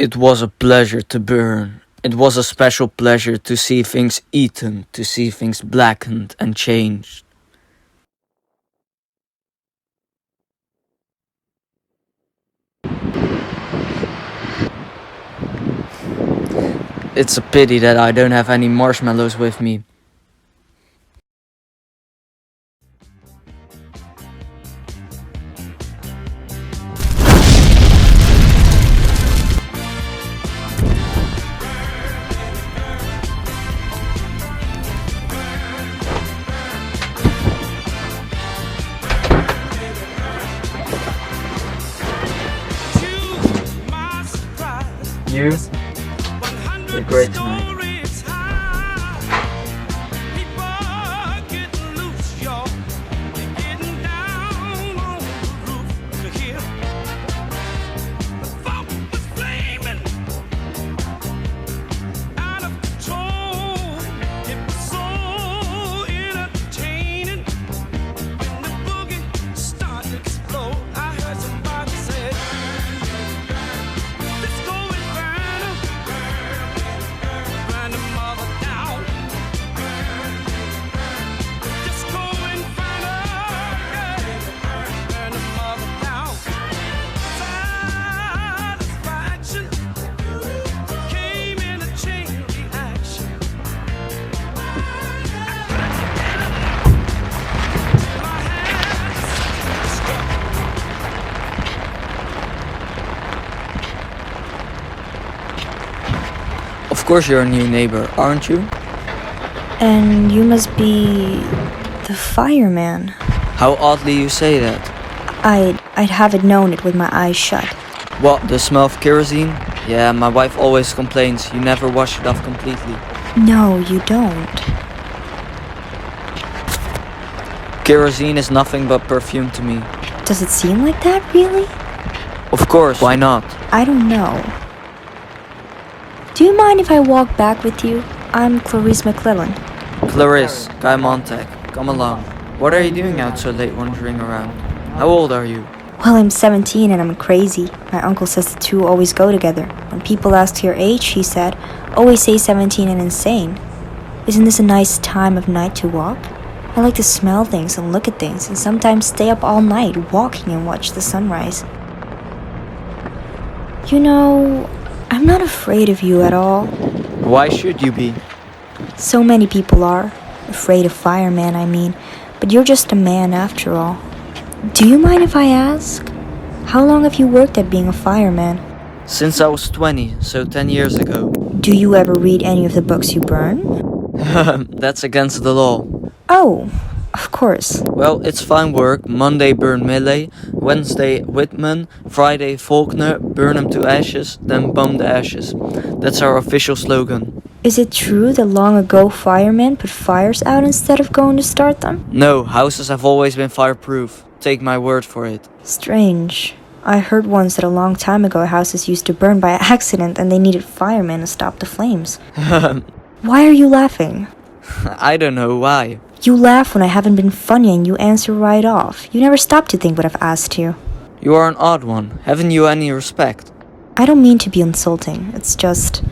It was a pleasure to burn. It was a special pleasure to see things eaten, to see things blackened and changed. It's a pity that I don't have any marshmallows with me. You? You're great tonight. Of course you're a new neighbor, aren't you? And you must be the fireman. How oddly you say that. I'd haven't known it with my eyes shut. What, the smell of kerosene? Yeah, my wife always complains you never wash it off completely. No, you don't. Kerosene is nothing but perfume to me. Does it seem like that, really? Of course, why not? I don't know. Do you mind if I walk back with you? I'm Clarice McClellan. Clarice, Guy Montag, come along. What are you doing out so late wandering around? How old are you? Well, I'm 17 and I'm crazy. My uncle says the two always go together. When people ask your age, he said, always say 17 and insane. Isn't this a nice time of night to walk? I like to smell things and look at things and sometimes stay up all night walking and watch the sunrise. You know, I'm not afraid of you at all. Why should you be? So many people are. Afraid of firemen, I mean. But you're just a man after all. Do you mind if I ask? How long have you worked at being a fireman? Since I was 20, so 10 years ago. Do you ever read any of the books you burn? That's against the law. Oh, of course. Well, it's fine work. Monday burn Millay, Wednesday Whitman, Friday Faulkner, burn 'em to ashes, then bomb the ashes. That's our official slogan. Is it true that long ago firemen put fires out instead of going to start them? No, houses have always been fireproof. Take my word for it. Strange. I heard once that a long time ago houses used to burn by accident and they needed firemen to stop the flames. Why are you laughing? I don't know why. You laugh when I haven't been funny and you answer right off. You never stop to think what I've asked you. You are an odd one. Haven't you any respect? I don't mean to be insulting. It's just...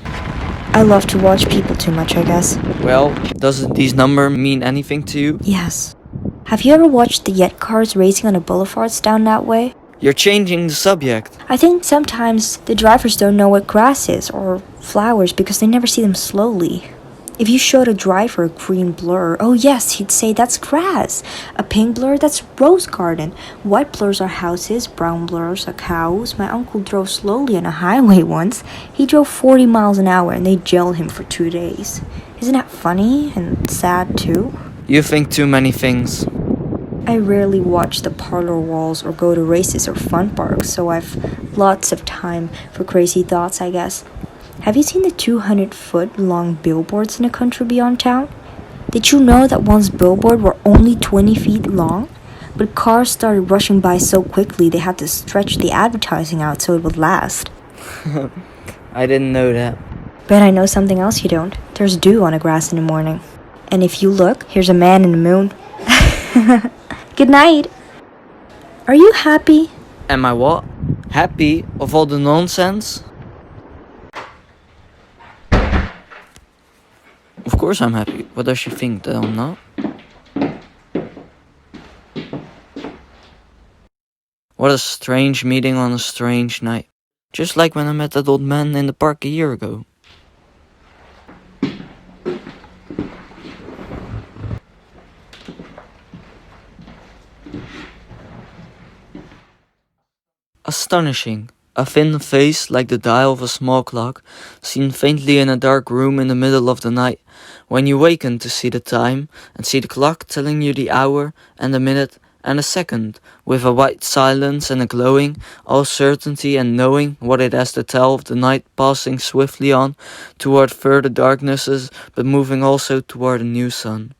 I love to watch people too much, I guess. Well, doesn't these number mean anything to you? Yes. Have you ever watched the Jet cars racing on the boulevards down that way? You're changing the subject. I think sometimes the drivers don't know what grass is or flowers because they never see them slowly. If you showed a driver a green blur, oh yes, he'd say that's grass. A pink blur, that's rose garden. White blurs are houses, brown blurs are cows. My uncle drove slowly on a highway once. He drove 40 miles an hour and they jailed him for 2 days. Isn't that funny and sad too? You think too many things. I rarely watch the parlor walls or go to races or fun parks, so I've lots of time for crazy thoughts, I guess. Have you seen the 200-foot long billboards in the country beyond town? Did you know that once billboards were only 20 feet long? But cars started rushing by so quickly they had to stretch the advertising out so it would last. I didn't know that. Bet I know something else you don't. There's dew on the grass in the morning. And if you look, here's a man in the moon. Good night. Are you happy? Am I what? Happy of all the nonsense? course I'm happy. What does she think, that I'm not? What a strange meeting on a strange night. Just like when I met that old man in the park a year ago. Astonishing. A thin face like the dial of a small clock, seen faintly in a dark room in the middle of the night, when you waken to see the time, and see the clock telling you the hour, and the minute, and a second, with a white silence and a glowing, all certainty and knowing what it has to tell of the night passing swiftly on toward further darknesses, but moving also toward a new sun.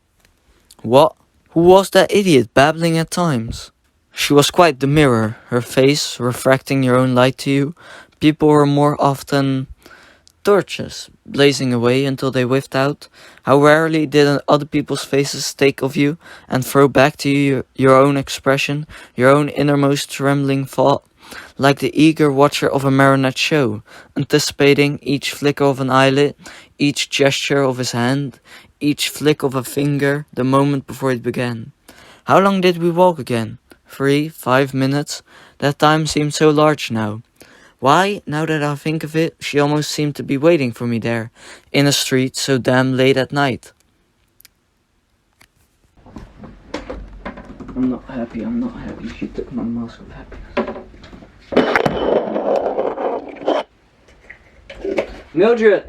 What? Who was that idiot babbling at times? She was quite the mirror, her face refracting your own light to you. People were more often torches, blazing away until they whiffed out. How rarely did other people's faces take of you and throw back to you your own expression, your own innermost trembling thought, like the eager watcher of a marionette show, anticipating each flicker of an eyelid, each gesture of his hand, each flick of a finger, the moment before it began. How long did we walk again? 3, 5 minutes? That time seemed so large now. Why, now that I think of it, she almost seemed to be waiting for me there, in a street so damn late at night. I'm not happy, she took my mask of happiness. Mildred!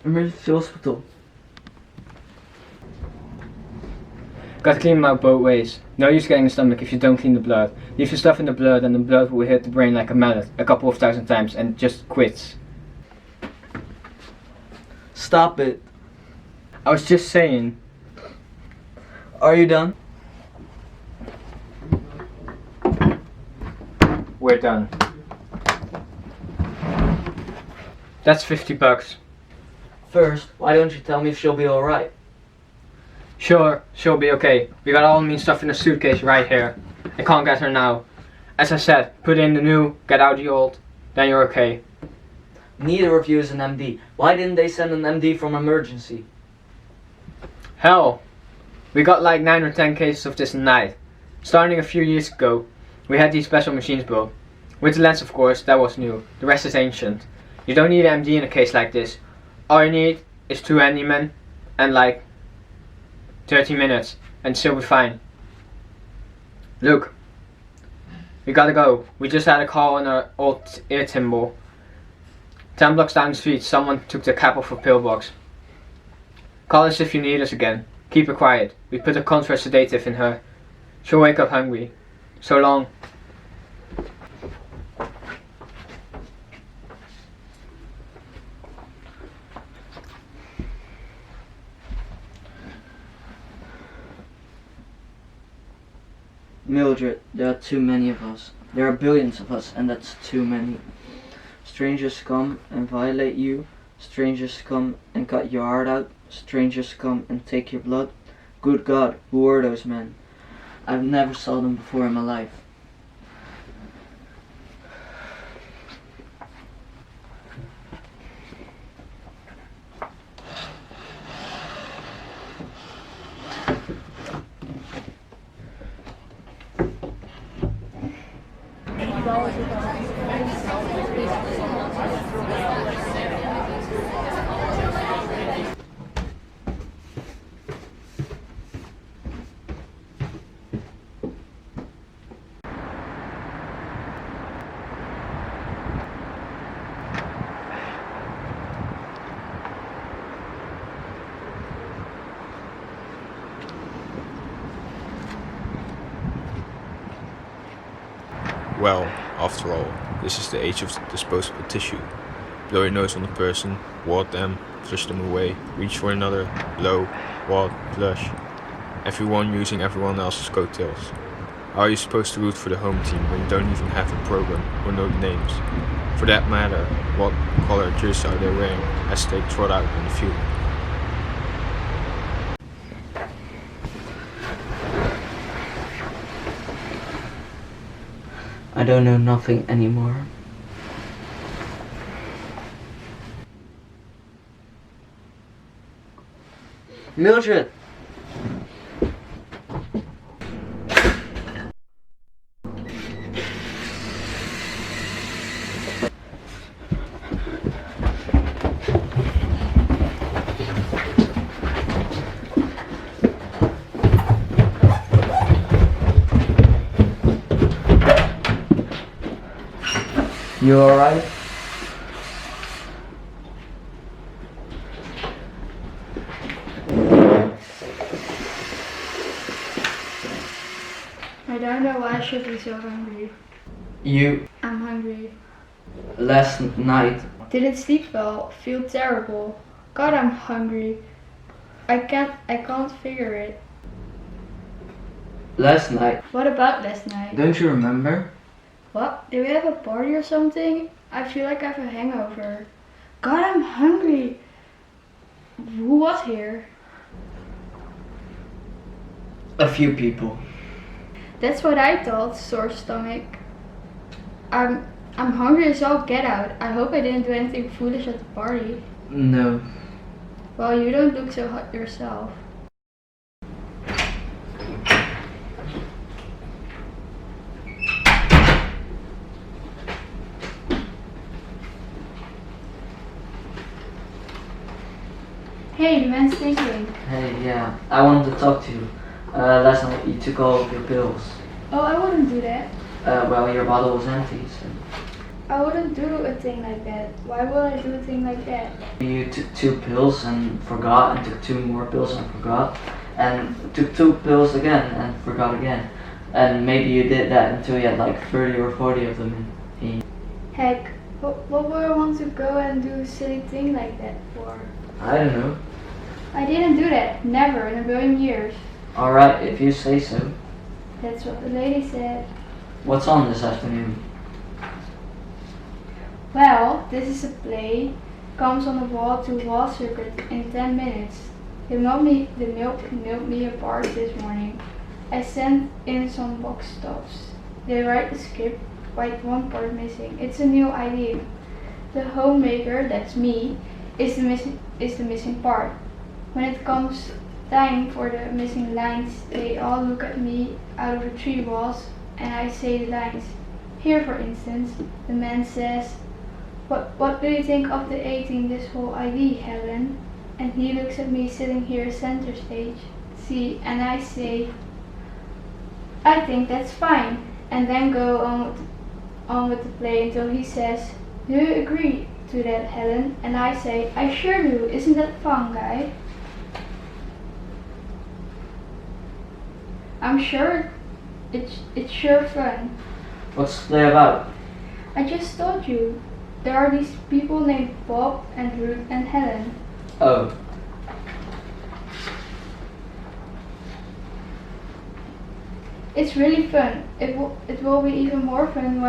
Emergency hospital. Gotta clean them out both ways. No use getting a stomach if you don't clean the blood. Leave your stuff in the blood and the blood will hit the brain like a mallet a couple of thousand times and just quits. Stop it. I was just saying. Are you done? We're done. That's $50. First, why don't you tell me if she'll be alright? Sure, she'll be okay. We got all the mean stuff in the suitcase right here. I can't get her now. As I said, put in the new, get out the old, then you're okay. Neither of you is an MD. Why didn't they send an MD from emergency? Hell, we got like 9 or 10 cases of this a night. Starting a few years ago, we had these special machines built. With the lens, of course, that was new. The rest is ancient. You don't need an MD in a case like this. All you need is 2 handymen and like 30 minutes and she'll be fine. Look, we gotta go. We just had a call on our old air timber. 10 blocks down the street, someone took the cap off a pillbox. Call us if you need us again. Keep it quiet. We put a contrast sedative in her. She'll wake up hungry. So long. Mildred, there are too many of us. There are billions of us, and that's too many. Strangers come and violate you. Strangers come and cut your heart out. Strangers come and take your blood. Good God, who were those men? I've never saw them before in my life. Well, after all, this is the age of disposable tissue. Blow your nose on the person, ward them, flush them away, reach for another, blow, ward, flush. Everyone using everyone else's coattails. How are you supposed to root for the home team when you don't even have a program or know the names? For that matter, what color jersey are they wearing as they trot out on the field? don't know nothing anymore. Mildred! You alright? I don't know why I should be so hungry. You, I'm hungry. last night, Didn't sleep well. Feel terrible. God, I'm hungry. I can't figure it. last night, What about last night? don't you remember? What? Did we have a party or something? I feel like I have a hangover. God, I'm hungry. Who was here? A few people. That's what I thought, sore stomach. I'm hungry as all get out. I hope I didn't do anything foolish at the party. No. Well, you don't look so hot yourself. Hey, the man's thinking. Hey, yeah, I wanted to talk to you. Last night you took all of your pills. Oh, I wouldn't do that. Well, your bottle was empty, so I wouldn't do a thing like that. Why would I do a thing like that? you took 2 pills and forgot, and took 2 more pills and forgot, and took 2 pills again and forgot again. And maybe you did that until you had like 30 or 40 of them in. Heck, what would I want to go and do a silly thing like that for? I don't know. I didn't do that. Never in a billion years. Alright, if you say so. That's what the lady said. What's on this afternoon? Well, this is a play. Comes on a wall to wall circuit in 10 minutes. They mailed me a part this morning. I sent in some box stuffs. They write the script, quite one part missing. It's a new idea. The homemaker, that's me, is the missing part. When it comes time for the missing lines, they all look at me out of the 3 walls and I say the lines. Here, for instance, the man says, What do you think of the dating this whole idea, Helen? And he looks at me sitting here center stage. See, and I say, I think that's fine. And then go on with the play until he says, do you agree to that, Helen? And I say, I sure do. Isn't that fun, guy? I'm sure it's sure fun. What's the play about? I just told you. There are these people named Bob and Ruth and Helen. Oh. It's really fun. It will be even more fun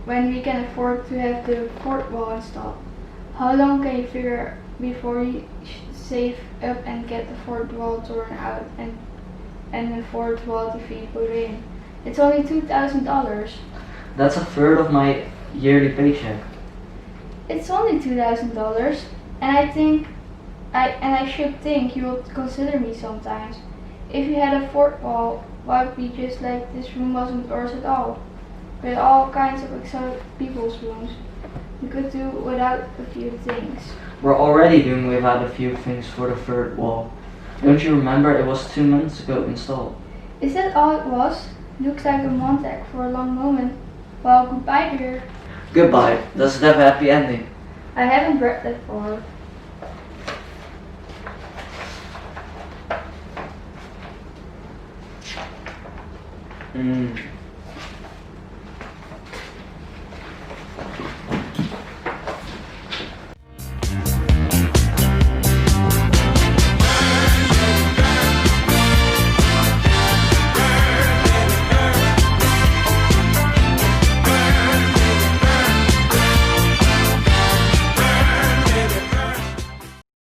when we can afford to have the fourth wall installed. How long can you figure before you save up and get the fourth wall torn out and the fourth wall TV put in? It's only $2,000. That's a third of my yearly paycheck. It's only $2,000, and I should think you will consider me sometimes. If you had a fourth wall, why would be just like this room wasn't ours at all? With all kinds of exotic people's rooms. We could do without a few things. We're already doing without a few things for the third wall. Don't you remember it was 2 months ago installed? Is that all it was? Looks like a montage for a long moment. Well, goodbye dear. Goodbye. Does it have a happy ending? I haven't read that far. Hmm.